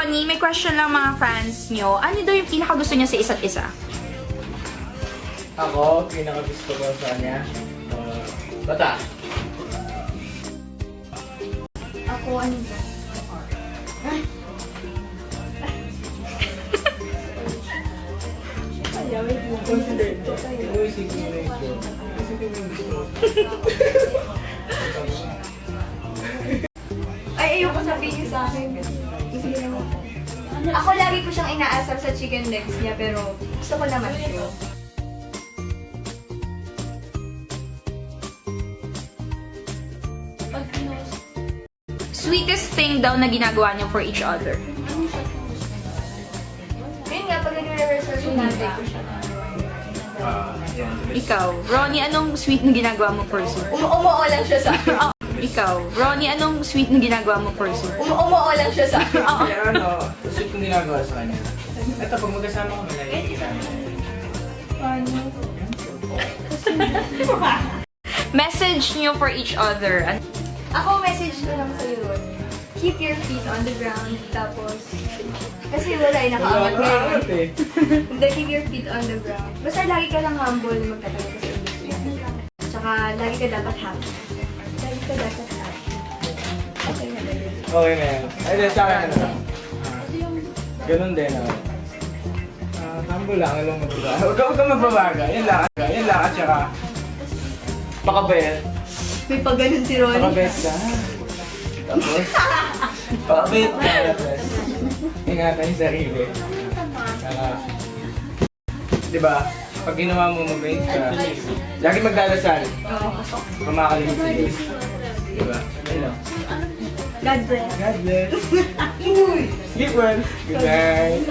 Ronnie, may question lang mga fans nyo. Ano daw yung pinakagusto nyo sa isa't isa? Ako, pinakagusto ko sa kanya, bata. Ako, ano ba? Consider ito. Isipin mo ito. Isipin mo gusto. Ay, ayoko sabihin niyo sa akin. Sige naman. Ako lagi ko siyang inaasar sa chicken legs niya, pero gusto ko naman siya. Sweetest thing daw na ginagawa nyo for each other. Yun nga, pag nag-rehearsal ko natin ko siya. Ikaw, Ronnie, anong sweet na ginagawa mo for Sue? Umuo lang siya sa akin. Ikaw, Ronnie, anong sweet na ginagawa mo for Sue? Umuo lang siya sa akin. Kaya ano, sweet kong ginagawa sa kanya. Ito, pag magkasama kami, naliliki namin. Message nyo for each other. Ako, message ko lang sa'yo, Ronnie. Keep your feet on the ground. Tapos, kasi wala yung nakaangat ngayon. Hindi, keep your feet on the ground. Basta lagi ka lang humble na magtatagal ka sa industry. Tsaka, lagi ka dapat happy. Lagi ka dapat happy. Okay na ba yun? Okay na yan. Ay, din sa akin ano. Ganun din ako. Humble lang, alam mo diba? Huwag kang magbabaga. Yan lang. Yan lang at saka makabait. May pag-ganun si Ronnie. Makabait ka. Tapos, makabait ka. Tapos, ingatan yung sarili. Diba? Pag ginawa mo mabait ka, lagi magdadasal. Kumakalimit si Diyos. Diba? Ayun. God bless. God bless. Sleep well. Good night.